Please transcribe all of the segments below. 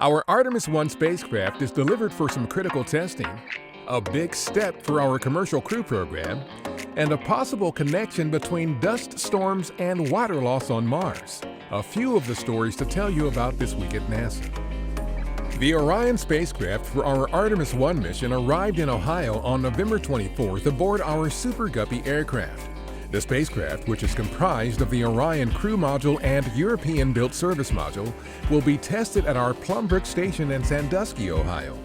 Our Artemis I spacecraft is delivered for some critical testing, a big step for our commercial crew program, and a possible connection between dust storms and water loss on Mars. A few of the stories to tell you about this week at NASA. The Orion spacecraft for our Artemis I mission arrived in Ohio on November 24th aboard our Super Guppy aircraft. The spacecraft, which is comprised of the Orion Crew Module and European-built Service Module, will be tested at our Plumbrook Station in Sandusky, Ohio.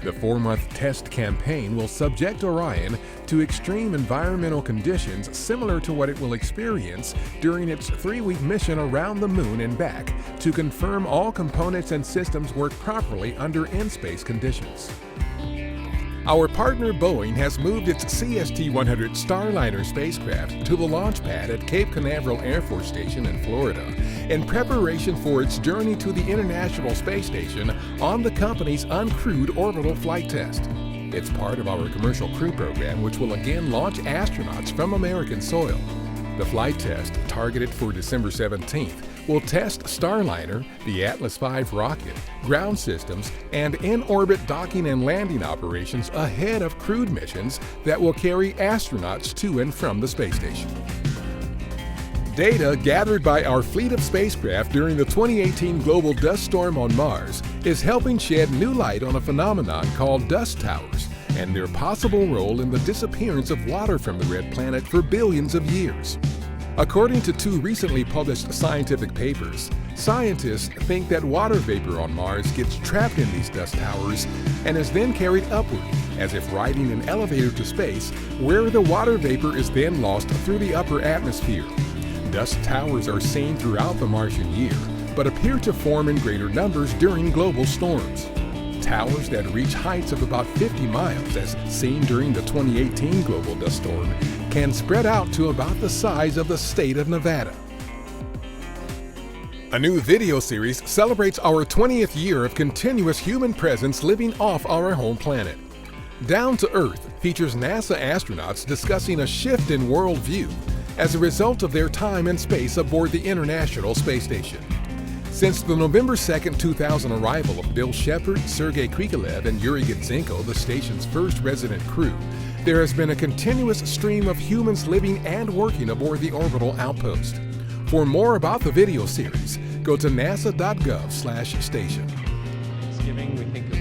The 4-month test campaign will subject Orion to extreme environmental conditions similar to what it will experience during its 3-week mission around the Moon and back to confirm all components and systems work properly under in-space conditions. Our partner Boeing has moved its CST-100 Starliner spacecraft to the launch pad at Cape Canaveral Air Force Station in Florida in preparation for its journey to the International Space Station on the company's uncrewed orbital flight test. It's part of our commercial crew program, which will again launch astronauts from American soil. The flight test, targeted for December 17th, will test Starliner, the Atlas V rocket, ground systems, and in-orbit docking and landing operations ahead of crewed missions that will carry astronauts to and from the space station. Data gathered by our fleet of spacecraft during the 2018 global dust storm on Mars is helping shed new light on a phenomenon called dust towers and their possible role in the disappearance of water from the red planet for billions of years. According to 2 recently published scientific papers, scientists think that water vapor on Mars gets trapped in these dust towers and is then carried upward, as if riding an elevator to space, where the water vapor is then lost through the upper atmosphere. Dust towers are seen throughout the Martian year, but appear to form in greater numbers during global storms. Towers that reach heights of about 50 miles, as seen during the 2018 global dust storm, can spread out to about the size of the state of Nevada. A new video series celebrates our 20th year of continuous human presence living off our home planet. Down to Earth features NASA astronauts discussing a shift in worldview as a result of their time in space aboard the International Space Station. Since the November 2, 2000 arrival of Bill Shepard, Sergei Krikalev, and Yuri Gitsenko, the station's first resident crew, there has been a continuous stream of humans living and working aboard the orbital outpost. For more about the video series, go to nasa.gov/station.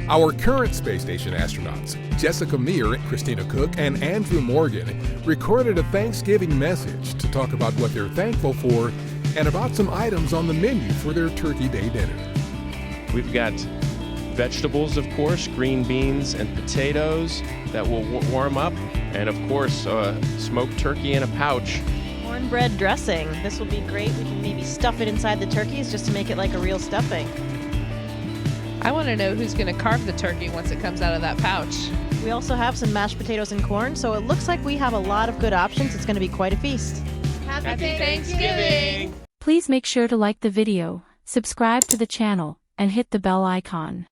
Our current space station astronauts, Jessica Meir, Christina Cook, and Andrew Morgan, recorded a Thanksgiving message to talk about what they're thankful for and about some items on the menu for their Turkey Day dinner. We've got vegetables, of course, green beans and potatoes that will warm up, and of course, smoked turkey in a pouch. Cornbread dressing. This will be great. We can maybe stuff it inside the turkeys just to make it like a real stuffing. I want to know who's going to carve the turkey once it comes out of that pouch. We also have some mashed potatoes and corn, so it looks like we have a lot of good options. It's going to be quite a feast. Happy Thanksgiving! Please make sure to like the video, subscribe to the channel, and hit the bell icon.